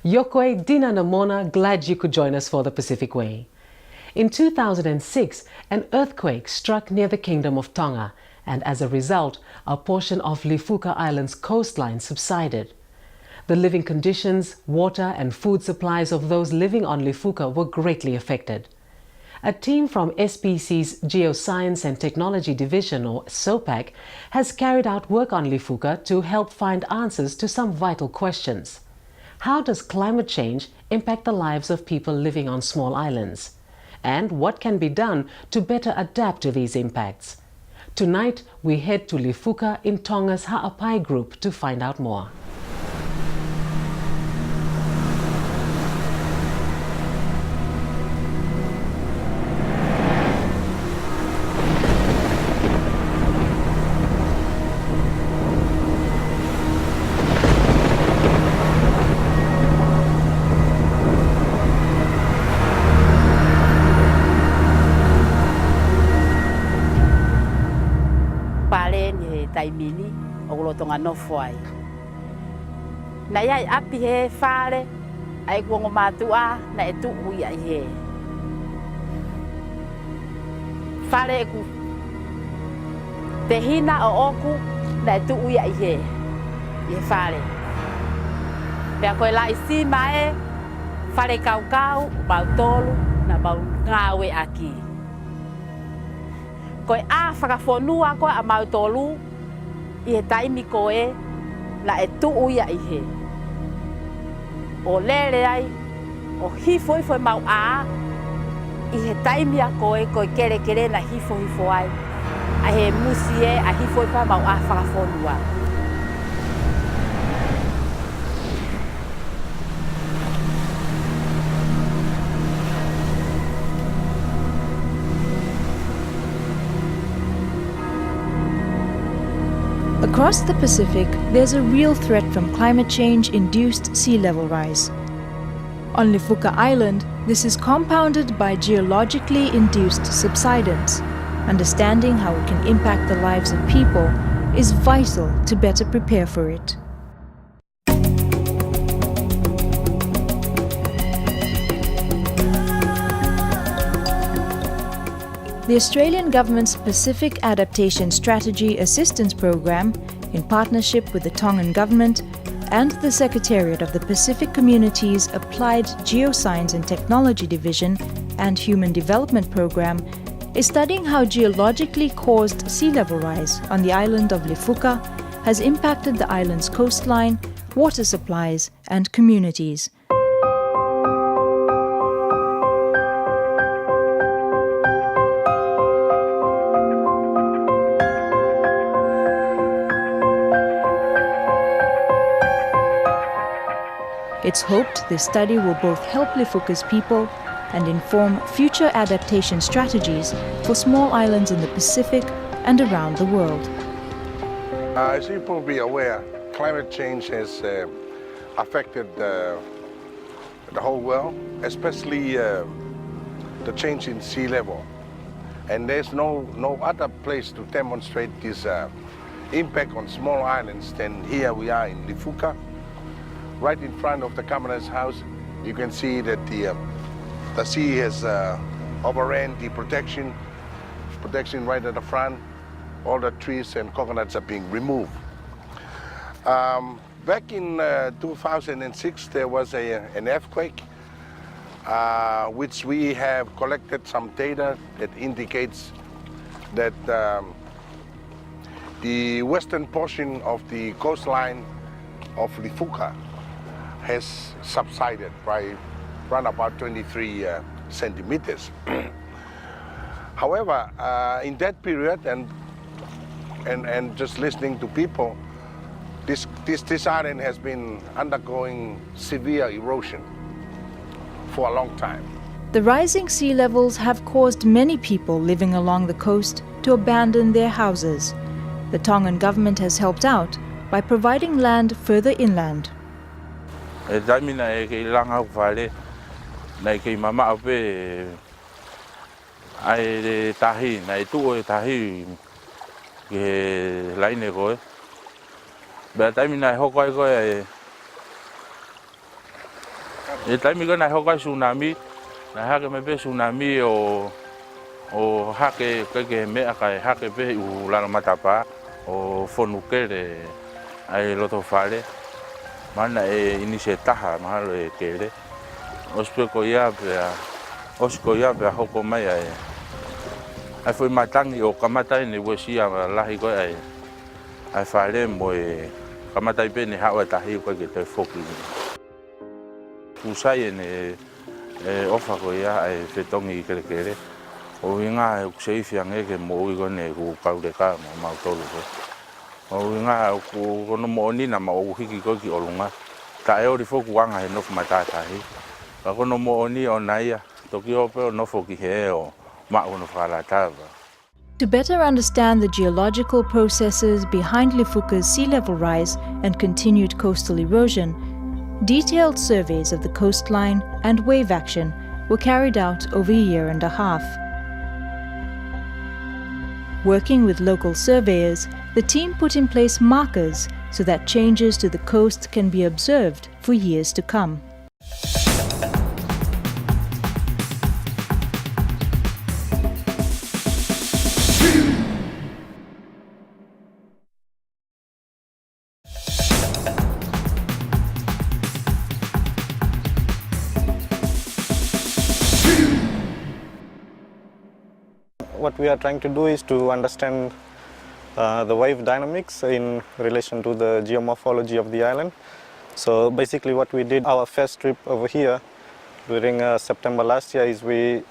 Yokoi Dina Namona, glad you could join us for the Pacific Way. In 2006, an earthquake struck near the Kingdom of Tonga, and as a result, a portion of Lifuka Island's coastline subsided. The living conditions, water and food supplies of those living on Lifuka were greatly affected. A team from SPC's Geoscience and Technology Division, or SOPAC, has carried out work on Lifuka to help find answers to some vital questions. How does climate change impact the lives of people living on small islands? And what can be done to better adapt to these impacts? Tonight, we head to Lifuka in Tonga's Ha'apai group to find out more. Taimini o lo tonga no foi na ia api he fare ai gongo matua na etu ui ai he fare ku te hina o oku na etu ui ai he e fare pe ko la isi mai fare kau kau bautolu na bau ngawe aki ko a whakafonua ko a mautolu I he taimi koe la e tuuia I he. O lere ai, o hifo mau a, I he taimi a koe kere na hifo ai. A he musi e a hifo mau a whakafonua. Across the Pacific, there's a real threat from climate change-induced sea level rise. On Lifuka Island, this is compounded by geologically induced subsidence. Understanding how it can impact the lives of people is vital to better prepare for it. The Australian Government's Pacific Adaptation Strategy Assistance Program, in partnership with the Tongan Government and the Secretariat of the Pacific Community's Applied Geoscience and Technology Division and Human Development Program, is studying how geologically caused sea level rise on the island of Lifuka has impacted the island's coastline, water supplies and communities. It's hoped this study will both help Lifuka's people and inform future adaptation strategies for small islands in the Pacific and around the world. As you probably aware, climate change has affected the whole world, especially the change in sea level. And there's no other place to demonstrate this impact on small islands than here we are in Lifuka. Right in front of the Governor's house, you can see that the sea has overran the protection right at the front. All the trees and coconuts are being removed. Back in 2006, there was an earthquake, which we have collected some data that indicates that the western portion of the coastline of Lifuka has subsided by around about 23 centimeters. However, in that period, and just listening to people, this island has been undergoing severe erosion for a long time. The rising sea levels have caused many people living along the coast to abandon their houses. The Tongan government has helped out by providing land further inland. Tamina e ke langa vale na ke mama ape ai tahi na tu o tahi ke laine ko be tamina ho ko E taimi ko na hoka tsunami, na hake me pe tsunami o hake ke me aka hake pe u lana matapa o fonukere ai loto fale. Mana e inise taha mahalo e kele. Ospe ko ia pe hoko mai ai. Ai foi matangi o kamatai ni wosia lahi ko ai. Ai fale mo e kamatai pe ni hawa tahi ko ke te foki. Usai ne ofa ko ia ai fetongi kele. O inga ku seifia ngeke mo i gone ku kaureka mo mautolu ko. O inga ku no mo ni na mo hiki ko ki olunga. Ta e ori foku anga he no matatahi. Ka kono mo ni onaia to ki ope no foki he o ma ono fala tava. To better understand the geological processes behind Lifuka's sea level rise and continued coastal erosion, detailed surveys of the coastline and wave action were carried out over a year and a half. Working with local surveyors, the team put in place markers so that changes to the coast can be observed for years to come. What we are trying to do is to understand the wave dynamics in relation to the geomorphology of the island. So basically what we did, our first trip over here during September last year, is we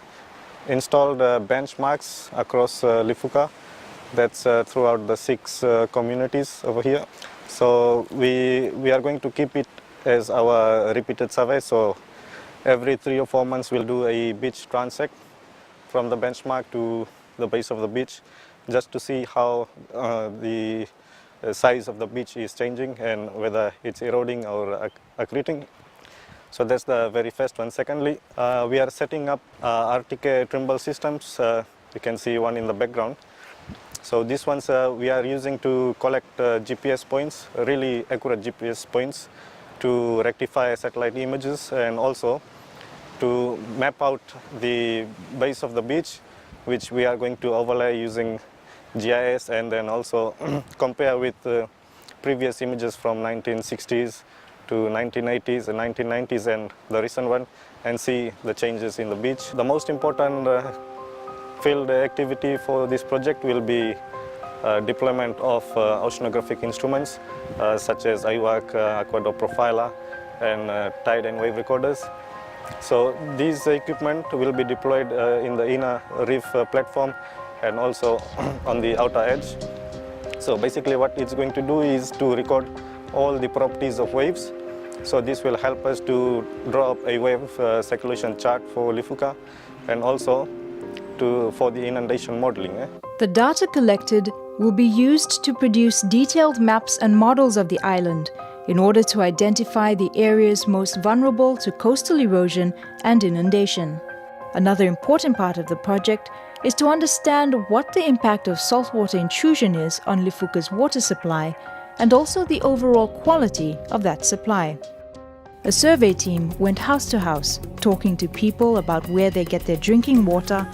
installed benchmarks across Lifuka. That's throughout the 6 communities over here. So we are going to keep it as our repeated survey. So every 3 or 4 months we'll do a beach transect from the benchmark to the base of the beach, just to see how the size of the beach is changing and whether it's eroding or accreting. So that's the very first one. Secondly, we are setting up Arctic trimble systems. You can see one in the background. So these ones we are using to collect GPS points, really accurate GPS points, to rectify satellite images and also to map out the base of the beach, which we are going to overlay using GIS and then also compare with previous images from 1960s to 1980s and 1990s and the recent one, and see the changes in the beach. The most important field activity for this project will be deployment of oceanographic instruments such as IWAC, Aquador Profiler and tide and wave recorders. So these equipment will be deployed in the inner reef platform and also on the outer edge. So basically what it's going to do is to record all the properties of waves. So this will help us to draw up a wave circulation chart for Lifuka and also for the inundation modeling. The data collected will be used to produce detailed maps and models of the island in order to identify the areas most vulnerable to coastal erosion and inundation. Another important part of the project is to understand what the impact of saltwater intrusion is on Lifuka's water supply and also the overall quality of that supply. A survey team went house to house, talking to people about where they get their drinking water,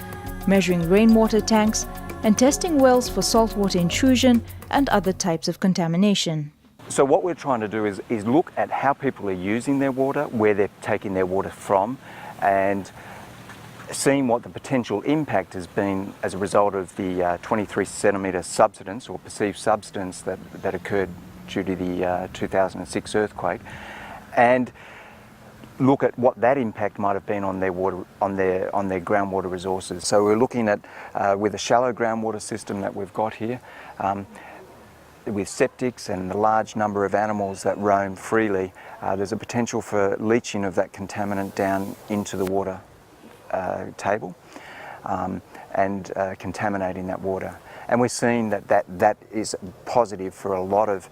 measuring rainwater tanks, and testing wells for saltwater intrusion and other types of contamination. So what we're trying to do is look at how people are using their water, where they're taking their water from, and seeing what the potential impact has been as a result of the 23 centimetre subsidence or perceived subsidence that occurred due to the 2006 earthquake, and look at what that impact might have been on their water, on their groundwater resources. So we're looking at with a shallow groundwater system that we've got here, with septics and the large number of animals that roam freely, there's a potential for leaching of that contaminant down into the water table and contaminating that water. And we're seeing that is positive for a lot of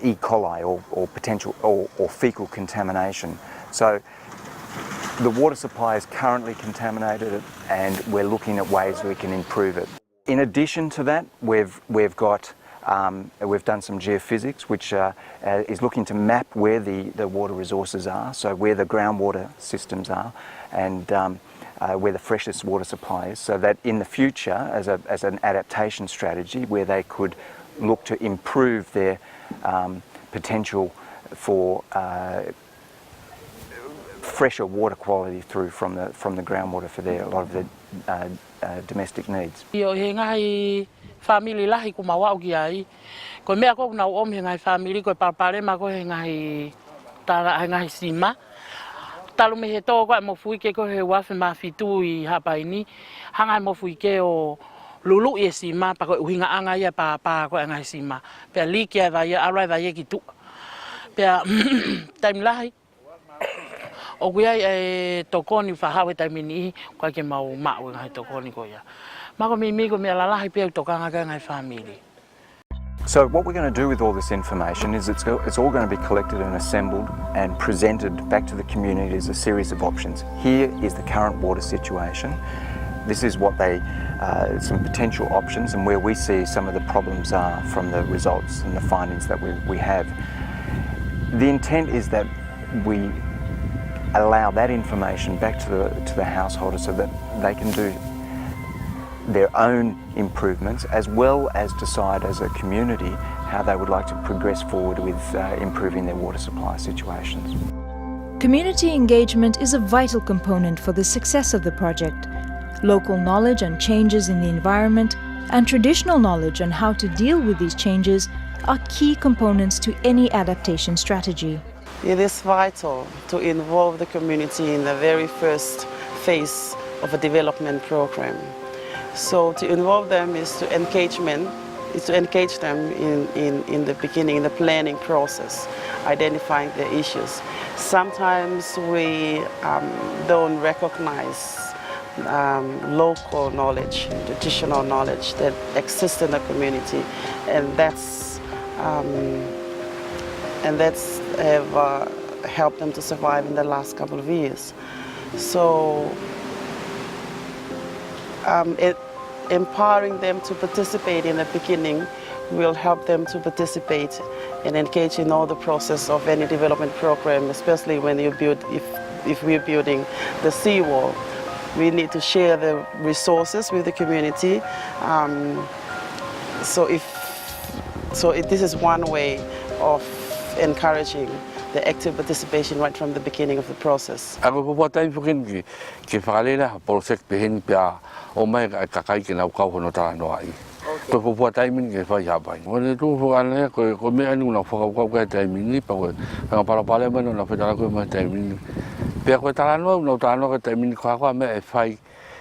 E. coli or potential or fecal contamination. So the water supply is currently contaminated and we're looking at ways we can improve it. In addition to that, we've got We've done some geophysics, which is looking to map where the water resources are, so where the groundwater systems are, and where the freshest water supply is, so that in the future, as an adaptation strategy, where they could look to improve their potential for fresher water quality through from the groundwater for a lot of their domestic needs. Family lahi ko mawa ki ai ko mea ko na om he ngai family ko papare ma ko he ngai tara ngai sima talu me he to ko mo fui ke ko he wa fe ma fitu I hapa ini hanga mo fui ke o lulu e sima pa ko hinga anga ia pa ko ngai sima pe li ke da ia ara da ia ki tu pe time lahi o ku ai e tokoni fa hawe time ni ko ke mau ma o ngai tokoni ko ia. So what we're going to do with all this information is it's all going to be collected and assembled and presented back to the community as a series of options. Here is the current water situation. This is what some potential options and where we see some of the problems are from the results and the findings that we have. The intent is that we allow that information back to the householders so that they can do their own improvements, as well as decide as a community how they would like to progress forward with improving their water supply situations. Community engagement is a vital component for the success of the project. Local knowledge on changes in the environment and traditional knowledge on how to deal with these changes are key components to any adaptation strategy. It is vital to involve the community in the very first phase of a development program. So to involve them is to engage them in the beginning, in the planning process, identifying the issues. Sometimes we don't recognize local knowledge, traditional knowledge that exists in the community, and that's have helped them to survive in the last couple of years. So empowering them to participate in the beginning will help them to participate and engage in all the process of any development program, especially when you build, if we're building the seawall. We need to share the resources with the community. This is one way of encouraging the active participation right from the beginning of the process.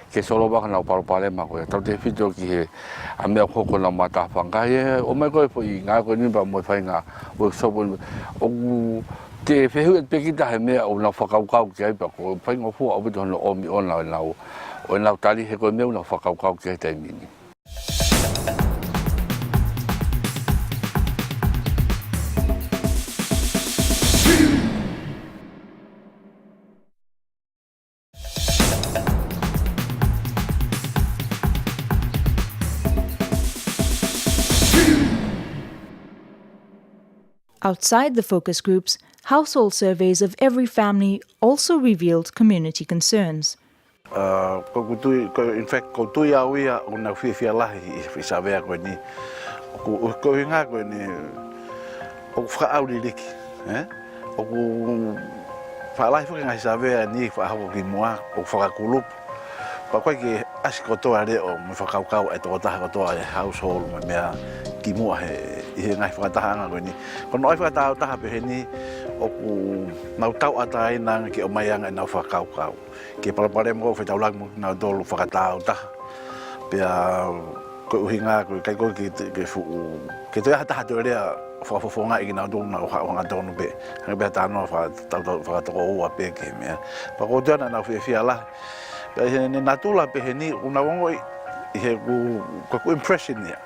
Ke solo ba kana pale ma ko ta te fito ki he a me ko ko na mata fanga ye o me ko foi nga ko ni ba mo fai nga o so o te fe hu pe ki ta he me o na fa ka ke ba ko fai ngo fu o bu don o mi on la o na tali he ko me o na fa ka ke ta mi ni. Outside the focus groups, household surveys of every family also revealed community concerns. In fact, ko tu ya wi una fia lahi fi savea ko ni ko hinga ko ni o fra auli liki o fa lahi fa ngai savea ni fa hawo ki moa o fa kulup pa ko ki asikoto ale o me fa kau e to ta ko to household me ki moa he ngai fa ta hanga ko ni ko noi fa ta pe ni o ku mau tau atai nang ki o mai anga na fa kau ke pala mo fa tau lang mo na do fa ta pe ko hinga ko kai ko ki fu ke to ya ta to le fa nga i na do na nga do no be be ta no fa ta fa to o pe ke me pa ko dana na fi ala pe ni natula pe ni una wongo i he ku impression ya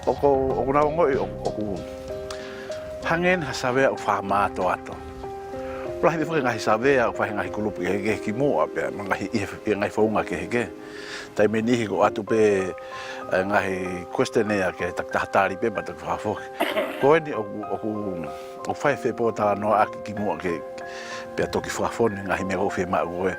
o una wongo o ku hangen ha sabe o fa ma to ato Plahi me whakai ngahi savea o whahi ngahi kulupu ke ki moa pe ngahi ngai whaunga ke heke. Tai me nihi ko atu pe ngahi questionnaire ke taktahatari pe batak whafoki. Ko eni o whai whepo tā noa aki ki moa ke pe toki whafone ngahi mea kau whema koe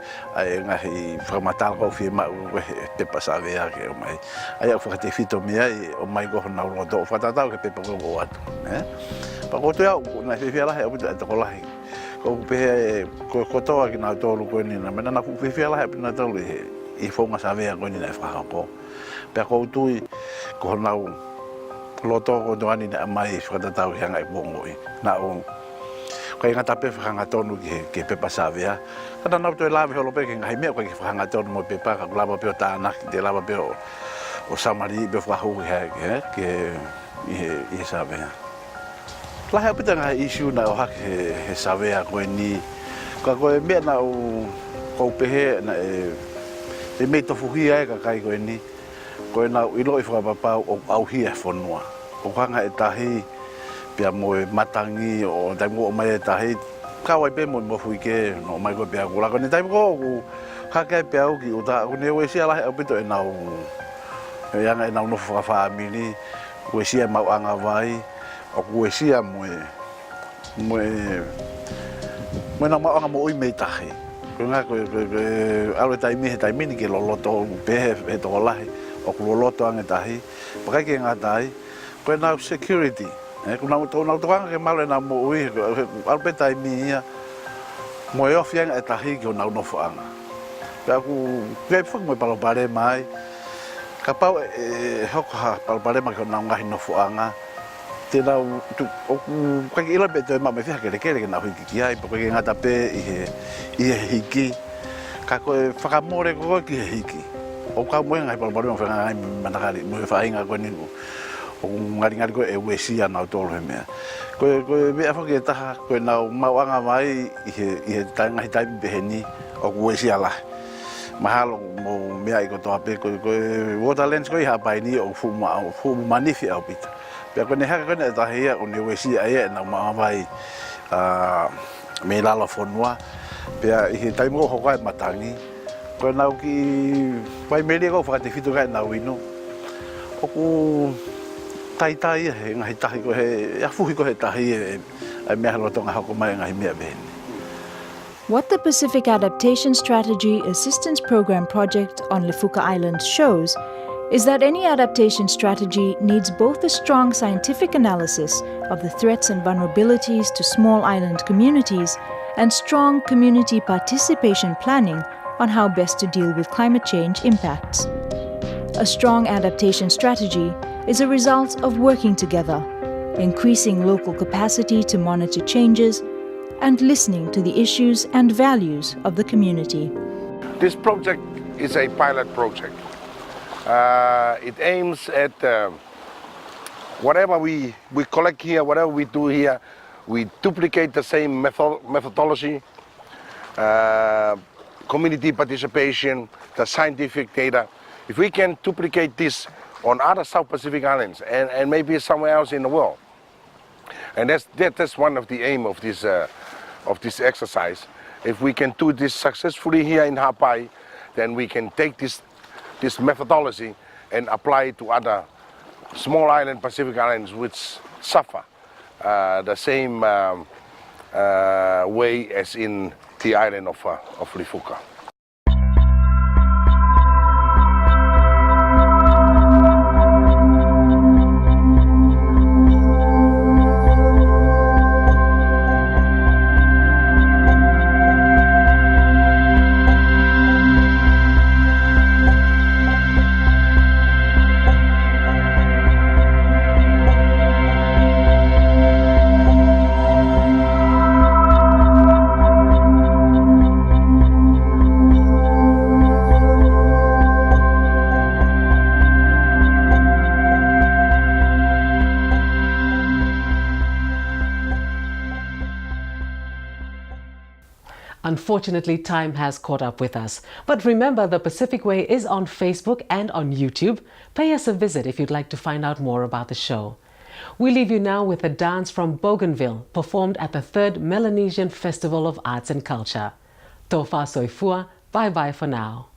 ngahi whamatala kau whema koe pepa savea ke o mai. Ai au whakate whito mea o mai koho nau roto o whatatau ke pepa koe o atu. Pa koto au ngai whewhia lahe au pita e toko lahi. Ko pehe ko toa ki nā tōru koe nina, mena nā whewhia lahe pina tōru I whaunga savea koe nina e whakako. Pea kou tui ko nau loto ko doani na mai whakatatau ki hanga I bongo I. Nā o koe ngata pe whakanga tonu ki pepa savea. Kana nau toi lawe holo pe ki ngahi mea koe ki whakanga tonu mo pepa ka lava pe o tānaki, te lava pe o samari pe whahu ki I savea. Lahe apita ngā issue na o hake he savea koe ni. Ka koe mea na o kou pehe na e mei tofuhia ka kai koe ni. Koe na ilo I whakapapau o auhia e whanua. O kanga e tahi pia mo e matangi o taimo o mai e tahi. Kawai pe mo hui ke no mai koe pia kula. Kone taimo ko hake e pia uki o ta kone ue sia lahe apito e nau e anga e nau nofu whakaamini. Ue sia mau anga vai. O kuesia moe na maanga mo oi mei tahi. Ko ngā koe aue taimi he taimini ke loloto pehe he toko lahi. O ku loloto ange tahi. Pakai ke ngā tahi. Koe nau security. Ko nau tokanga ke malu e nau mo ui. Aue pe taimi ia. Mo e ofi anga e tahi ki o nau nofu anga. Pea ku kei whak mo e palopare mai. Ka pau e hoko ha palopare mai ki o nau ngahi nofu anga. Tēnā o kai ila pe te mame whiha kere ke nā hiki ki ai, pa koe ngata pe I he hiki. Ka koe whakamore koe ki he hiki. O ka moe ngai palapare mo whenga ngai manakari, mo he whainga koe ninu. O ngari koe e uesia nau tōru he mea. Koe mea whaki e taha, koe nau mauanga mai I he ngahi taimi pe he ni, o uesia lahi. Mahalo mo mea I kotoa pe, koe waterlands koe I hapai ni o fumu manifi au pita. Pea kone haka kone e tahi ia, kone uesia ia e nau maamai me lalo whanua. Pea I he taimo ko hokai matangi. Koe nau ki pai meri ko whakate whitu kai nau ino. Oku tai ia he ngahi tahi ko he, afuhi ko he tahi e mea halotonga hako mai ngahi mea beheni. What the Pacific Adaptation Strategy Assistance Program project on Lifuka Island shows is that any adaptation strategy needs both a strong scientific analysis of the threats and vulnerabilities to small island communities and strong community participation planning on how best to deal with climate change impacts. A strong adaptation strategy is a result of working together, increasing local capacity to monitor changes, and listening to the issues and values of the community. This project is a pilot project. It aims at whatever we collect here, whatever we do here, we duplicate the same methodology, community participation, the scientific data. If we can duplicate this on other South Pacific islands and maybe somewhere else in the world, and that's one of the aim of this exercise. If we can do this successfully here in Hapai, then we can take this methodology and apply it to other small island Pacific islands which suffer the same way as in the island of Lifuka. Unfortunately, time has caught up with us. But remember, the Pacific Way is on Facebook and on YouTube. Pay us a visit if you'd like to find out more about the show. We leave you now with a dance from Bougainville, performed at the 3rd Melanesian Festival of Arts and Culture. Tofa soifua, bye-bye for now.